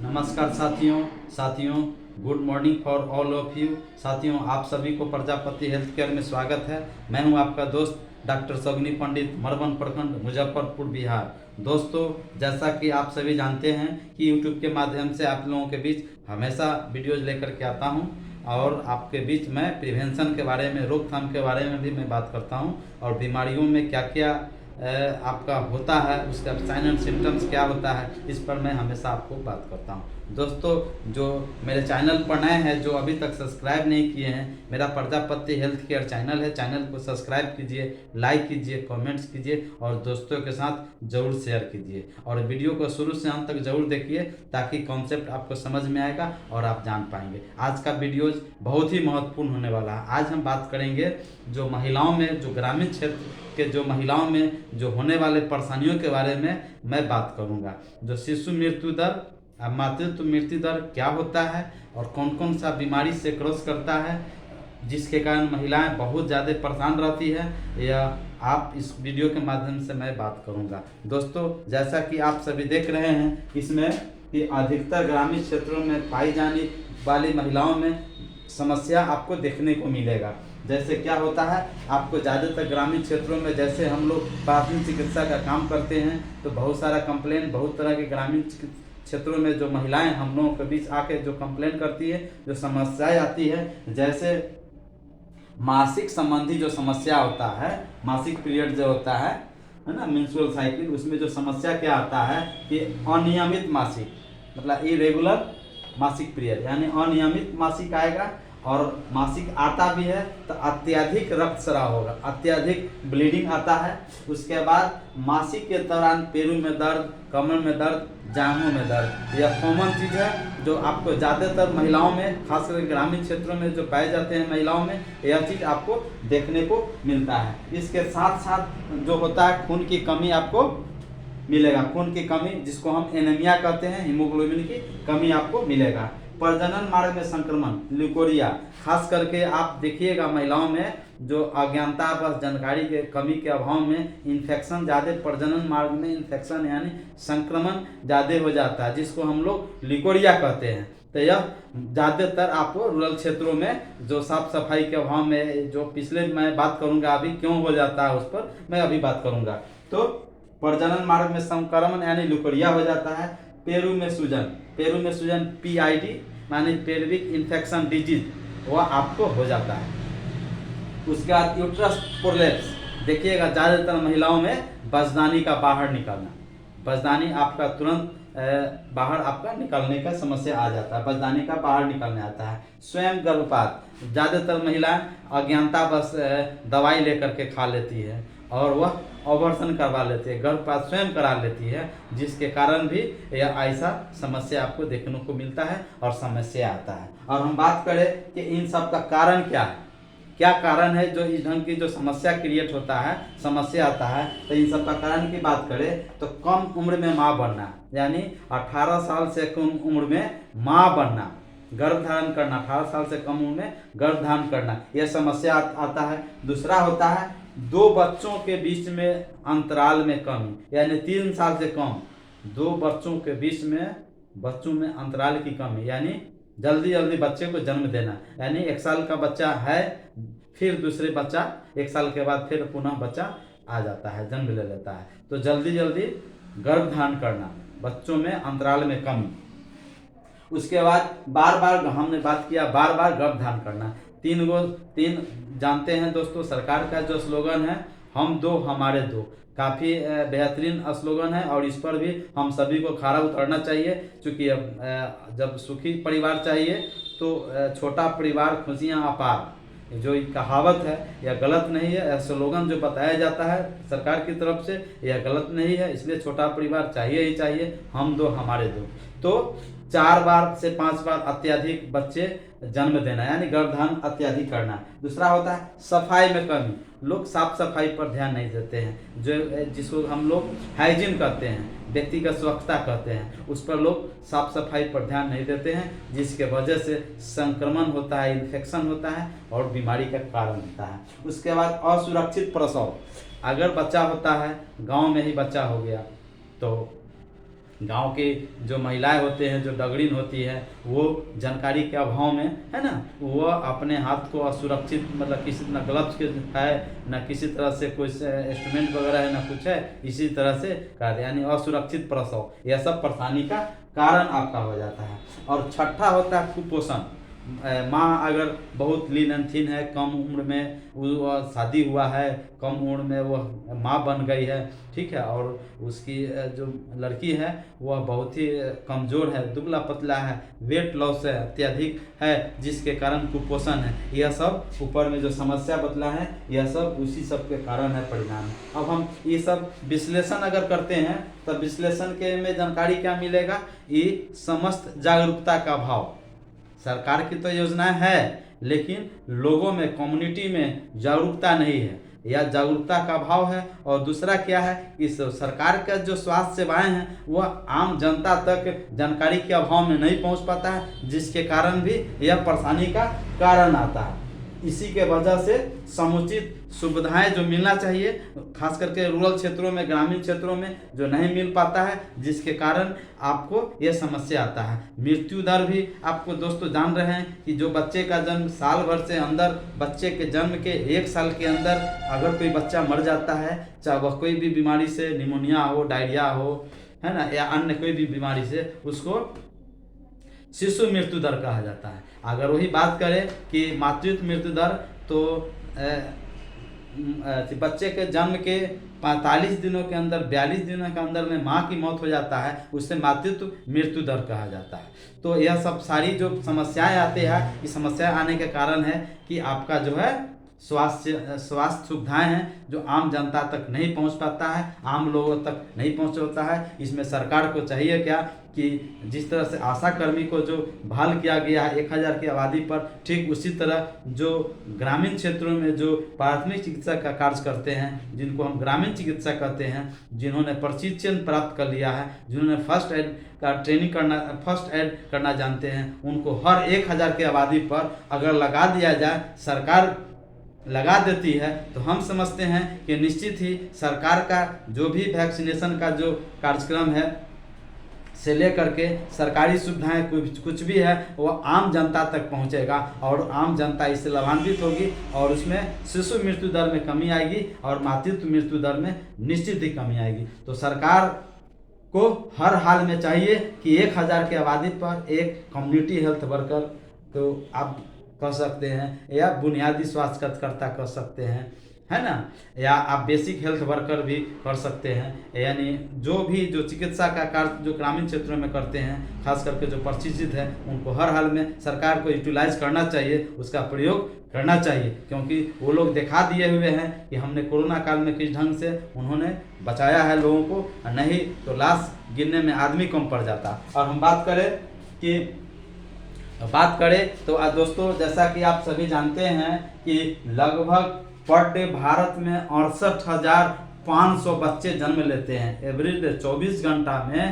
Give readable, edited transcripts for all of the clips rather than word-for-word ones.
नमस्कार साथियों good morning for all of you. साथियों, आप सभी को प्रजापति हेल्थ केयर में स्वागत है। मैं हूं आपका दोस्त डॉक्टर शगुनी पंडित, मरवन प्रखंड, मुजफ्फरपुर, बिहार। दोस्तों, जैसा कि आप सभी जानते हैं कि यूट्यूब के माध्यम से आप लोगों के बीच हमेशा वीडियोज लेकर के आता हूं और आपके बीच मैं प्रिवेंशन के बारे में, रोकथाम के बारे में भी मैं बात करता हूं और बीमारियों में क्या क्या आपका होता है, उसका साइन एंड सिम्टम्स क्या होता है, इस पर मैं हमेशा आपको बात करता हूं। दोस्तों, जो मेरे चैनल पर नए हैं, जो अभी तक सब्सक्राइब नहीं किए हैं, मेरा प्रजापति हेल्थ केयर चैनल है, चैनल को सब्सक्राइब कीजिए, लाइक कीजिए, कमेंट्स कीजिए और दोस्तों के साथ ज़रूर शेयर कीजिए और वीडियो को शुरू से अंत तक ज़रूर देखिए ताकि कॉन्सेप्ट आपको समझ में आएगा और आप जान पाएंगे। आज का वीडियोज बहुत ही महत्वपूर्ण होने वाला है। आज हम बात करेंगे जो महिलाओं में, जो ग्रामीण क्षेत्र के जो महिलाओं में जो होने वाले परेशानियों के बारे में मैं बात करूंगा। जो शिशु मृत्यु दर, मातृत्व मृत्यु दर क्या होता है और कौन कौन सा बीमारी से क्रॉस करता है, जिसके कारण महिलाएं बहुत ज़्यादा परेशान रहती है, यह आप इस वीडियो के माध्यम से मैं बात करूंगा। दोस्तों, जैसा कि आप सभी देख रहे हैं इसमें कि अधिकतर ग्रामीण क्षेत्रों में पाई जाने वाली महिलाओं में समस्या आपको देखने को मिलेगा। जैसे क्या होता है, आपको ज़्यादातर ग्रामीण क्षेत्रों में, जैसे हम लोग प्राथमिक चिकित्सा का काम करते हैं तो बहुत सारा कंप्लेन, बहुत तरह के ग्रामीण क्षेत्रों में जो महिलाएं हम लोगों के बीच आके जो कंप्लेन करती है, जो समस्याएं आती है, जैसे मासिक संबंधी जो समस्या होता है, मासिक पीरियड जो होता है ना, मेंस्ट्रुअल साइकिल, उसमें जो समस्या क्या आता है कि अनियमित मासिक, मतलब इरेगुलर मासिक पीरियड, यानी अनियमित मासिक आएगा और मासिक आता भी है तो अत्यधिक रक्तस्राव होगा, अत्यधिक ब्लीडिंग आता है। उसके बाद मासिक के दौरान पेरू में दर्द, कमर में दर्द, जांघों में दर्द, यह कॉमन चीज़ है जो आपको ज़्यादातर महिलाओं में, खासकर ग्रामीण क्षेत्रों में जो पाए जाते हैं महिलाओं में, यह चीज़ आपको देखने को मिलता है। इसके साथ साथ जो होता है, खून की कमी आपको मिलेगा, खून की कमी जिसको हम एनीमिया कहते हैं, हीमोग्लोबिन की कमी आपको मिलेगा। प्रजनन मार्ग में संक्रमण, ल्यूकोरिया, खास करके आप देखिएगा महिलाओं में जो अज्ञानता बस जानकारी के कमी के अभाव में इन्फेक्शन ज़्यादा, प्रजनन मार्ग में इन्फेक्शन यानी संक्रमण ज़्यादा हो जाता है, जिसको हम लोग ल्यूकोरिया कहते हैं। तो यह ज़्यादातर आपको रूरल क्षेत्रों में जो साफ सफाई के अभाव में, जो पिछले मैं बात करूँगा अभी क्यों हो जाता है उस पर मैं अभी बात करूँगा। तो प्रजनन मार्ग में संक्रमण यानी ल्यूकोरिया हो जाता है। पेरू में सूजन PID माने पेल्विक इन्फेक्शन डिजीज, वह आपको हो जाता है। उसके बाद यूट्रस प्रोलेप्स, देखिएगा ज़्यादातर महिलाओं में बचदानी का बाहर निकलना, बचदानी आपका तुरंत बाहर आपका निकलने का समस्या आ जाता है, बचदानी का बाहर निकलने आता है। स्वयं गर्भपात, ज़्यादातर महिलाएं अज्ञानता बस दवाई लेकर के खा लेती है और वह ऑपरेशन करवा लेती है, गर्भपात स्वयं करा लेती है, जिसके कारण भी यह ऐसा समस्या आपको देखने को मिलता है और समस्या आता है। और हम बात करें कि इन सब का कारण क्या है, क्या कारण है जो इस ढंग की जो समस्या क्रिएट होता है, समस्या आता है, तो इन सब का कारण की बात करें तो कम उम्र में माँ बनना, यानी 18 साल से कम उम्र में माँ बनना, गर्भ धारण करना, 18 साल से कम उम्र में गर्भ धारण करना, यह समस्या आता है। दूसरा होता है दो बच्चों के बीच में अंतराल में कमी, यानी 3 साल से कम, दो बच्चों के बीच में, बच्चों में अंतराल की कमी, यानी जल्दी जल्दी बच्चे को जन्म देना, यानी 1 साल का बच्चा है, फिर दूसरे बच्चा 1 साल के बाद फिर पुनः बच्चा आ जाता है, जन्म ले लेता है, तो जल्दी जल्दी गर्भ धारण करना, बच्चों में अंतराल में कमी। उसके बाद बार बार हमने बात किया, बार बार गर्भ धारण करना। 3 जानते हैं दोस्तों, सरकार का जो स्लोगन है, हम दो हमारे दो, काफ़ी बेहतरीन स्लोगन है और इस पर भी हम सभी को खरा उतरना चाहिए, क्योंकि जब सुखी परिवार चाहिए तो छोटा परिवार खुशियाँ अपार, जो कहावत है यह गलत नहीं है, स्लोगन जो बताया जाता है सरकार की तरफ से यह गलत नहीं है, इसलिए छोटा परिवार चाहिए ही चाहिए, हम दो हमारे दो। तो 4 बार से 5 बार अत्यधिक बच्चे जन्म देना, यानी गर्भधारण अत्यधिक करना। दूसरा होता है सफाई में कमी, लोग साफ सफाई पर ध्यान नहीं देते हैं, जो जिसको हम लोग हाइजीन कहते हैं, व्यक्तिगत स्वच्छता कहते हैं, उस पर लोग साफ सफाई पर ध्यान नहीं देते हैं, जिसके वजह से संक्रमण होता है, इन्फेक्शन होता है और बीमारी का कारण होता है। उसके बाद असुरक्षित प्रसव, अगर बच्चा होता है, गाँव में ही बच्चा हो गया तो गांव के जो महिलाएं होते हैं, जो डगरीन होती है, वो जानकारी के अभाव में, है ना, वो अपने हाथ को असुरक्षित, मतलब किसी न ग्लव्स के है, न किसी तरह से कोई इंस्ट्रूमेंट वगैरह है, न कुछ है, इसी तरह से कर, यानी असुरक्षित प्रसव, यह सब परेशानी का कारण आपका हो जाता है। और छठा होता है कुपोषण। माँ अगर बहुत लीन एंड थीन है, कम उम्र में वो शादी हुआ है, कम उम्र में वह माँ बन गई है, ठीक है, और उसकी जो लड़की है वह बहुत ही कमज़ोर है, दुबला पतला है, वेट लॉस है, अत्यधिक है, जिसके कारण कुपोषण है। यह सब ऊपर में जो समस्या बतला है, यह सब उसी सब के कारण है, परिणाम है। अब हम ये सब विश्लेषण अगर करते हैं तो विश्लेषण के में जानकारी क्या मिलेगा, ये समस्त जागरूकता का अभाव। सरकार की तो योजनाएं है, लेकिन लोगों में, कम्युनिटी में जागरूकता नहीं है, या जागरूकता का अभाव है। और दूसरा क्या है कि सरकार का जो स्वास्थ्य सेवाएं हैं वह आम जनता तक जानकारी के अभाव में नहीं पहुंच पाता है, जिसके कारण भी यह परेशानी का कारण आता है। इसी के वजह से समुचित सुविधाएं जो मिलना चाहिए, खास करके रूरल क्षेत्रों में, ग्रामीण क्षेत्रों में जो नहीं मिल पाता है, जिसके कारण आपको यह समस्या आता है। मृत्यु दर भी आपको दोस्तों जान रहे हैं कि जो बच्चे का जन्म साल भर से अंदर, बच्चे के जन्म के 1 साल के अंदर अगर कोई बच्चा मर जाता है, चाहे वह कोई भी बीमारी से, निमोनिया हो, डायरिया हो, है ना, या अन्य कोई भी बीमारी से, उसको शिशु मृत्यु दर कहा जाता है। अगर वही बात करें कि मातृत्व मृत्यु दर, तो बच्चे के जन्म के 45 दिनों के अंदर, 42 दिनों के अंदर में माँ की मौत हो जाता है, उससे मातृत्व मृत्यु दर कहा जाता है। तो यह सब सारी जो समस्याएं आती है, ये समस्याएं आने के कारण है कि आपका जो है स्वास्थ्य सुविधाएं हैं जो आम जनता तक नहीं पहुंच पाता है, आम लोगों तक नहीं पहुंच होता है। इसमें सरकार को चाहिए क्या कि जिस तरह से आशा कर्मी को जो बहाल किया गया है 1000 की आबादी पर, ठीक उसी तरह जो ग्रामीण क्षेत्रों में जो प्राथमिक चिकित्सा का कार्य करते हैं, जिनको हम ग्रामीण चिकित्सा कहते हैं, जिन्होंने प्रशिक्षण प्राप्त कर लिया है, जिन्होंने फर्स्ट एड का ट्रेनिंग करना, फर्स्ट एड करना जानते हैं, उनको हर 1000 की आबादी पर अगर लगा दिया जाए, सरकार लगा देती है, तो हम समझते हैं कि निश्चित ही सरकार का जो भी वैक्सीनेशन का जो कार्यक्रम है से लेकर के सरकारी सुविधाएं कुछ भी है, वो आम जनता तक पहुंचेगा और आम जनता इससे लाभान्वित होगी, और उसमें शिशु मृत्यु दर में कमी आएगी और मातृत्व मृत्यु दर में निश्चित ही कमी आएगी। तो सरकार को हर हाल में चाहिए कि 1000 की आबादी पर एक कम्युनिटी हेल्थ वर्कर, तो आप कह सकते हैं, या बुनियादी स्वास्थ्य कार्यकर्ता कह सकते हैं, है ना, या आप बेसिक हेल्थ वर्कर भी कर सकते हैं, यानी जो भी जो चिकित्सा का कार्य जो ग्रामीण क्षेत्रों में करते हैं, खास करके जो प्रशिक्षित है, उनको हर हाल में सरकार को यूटिलाइज करना चाहिए, उसका प्रयोग करना चाहिए, क्योंकि वो लोग दिखा दिए हुए हैं कि हमने कोरोना काल में किस ढंग से उन्होंने बचाया है लोगों को, नहीं तो लाश गिनने में आदमी कम पड़ जाता। और हम बात करें तो दोस्तों, जैसा कि आप सभी जानते हैं कि लगभग पर डे भारत में 68,500 बच्चे जन्म लेते हैं। एवरेज 24 घंटा में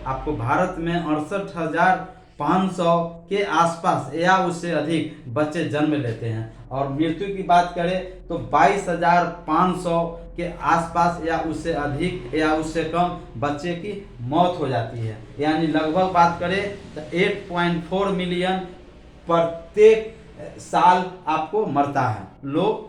आपको भारत में 68,500 के आसपास या उससे अधिक बच्चे जन्म लेते हैं। और मृत्यु की बात करें तो 22,500 के आसपास या उससे अधिक या उससे कम बच्चे की मौत हो जाती है, यानी लगभग बात करें तो 8.4 मिलियन प्रत्येक साल आपको मरता है, लोग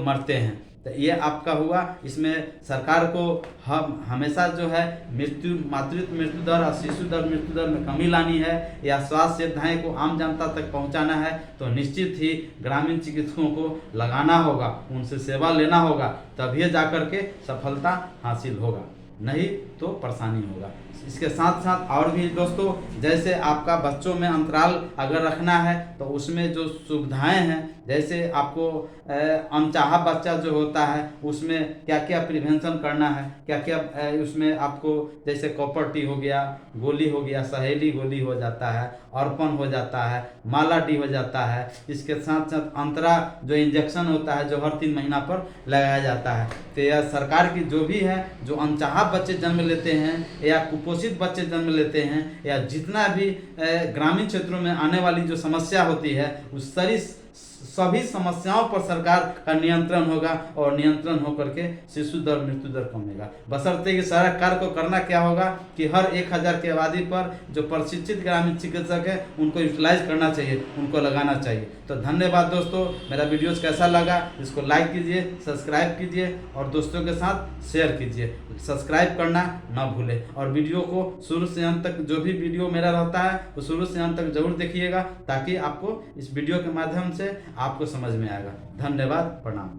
मरते हैं। तो ये आपका हुआ। इसमें सरकार को हम हमेशा जो है मातृत्व मृत्यु दर और शिशु दर मृत्यु दर में कमी लानी है, या स्वास्थ्य सुविधाएं को आम जनता तक पहुंचाना है, तो निश्चित ही ग्रामीण चिकित्सकों को लगाना होगा, उनसे सेवा लेना होगा, तभी जाकर के सफलता हासिल होगा, नहीं तो परेशानी होगा। इसके साथ साथ और भी दोस्तों, जैसे आपका बच्चों में अंतराल अगर रखना है तो उसमें जो सुविधाएं हैं, जैसे आपको अनचाहा बच्चा जो होता है उसमें क्या क्या प्रिवेंशन करना है, क्या क्या उसमें आपको, जैसे कॉपर टी हो गया, गोली हो गया, सहेली गोली हो जाता है, अर्पण हो जाता है, माला डी हो जाता है। इसके साथ साथ अंतरा जो इंजेक्शन होता है जो हर 3 महीना पर लगाया जाता है। तो यह सरकार की जो भी है, जो अनचाहा बच्चे जन्म लेते हैं या कुपोषित बच्चे जन्म लेते हैं, या जितना भी ग्रामीण क्षेत्रों में आने वाली जो समस्या होती है, उस सभी समस्याओं पर सरकार का नियंत्रण होगा और नियंत्रण होकर के शिशु दर मृत्यु दर कमेगा। बशर्ते कि सारा कार्य को करना क्या होगा कि हर 1000 की आबादी पर जो प्रशिक्षित ग्रामीण चिकित्सक है उनको यूटिलाइज करना चाहिए, उनको लगाना चाहिए। तो धन्यवाद दोस्तों, मेरा वीडियोस कैसा लगा इसको लाइक कीजिए, सब्सक्राइब कीजिए और दोस्तों के साथ शेयर कीजिए। सब्सक्राइब करना ना भूलें और वीडियो को शुरू से अंत तक, जो भी वीडियो मेरा रहता है वो शुरू से अंत तक जरूर देखिएगा, ताकि आपको इस वीडियो के माध्यम से आपको समझ में आएगा। धन्यवाद, प्रणाम।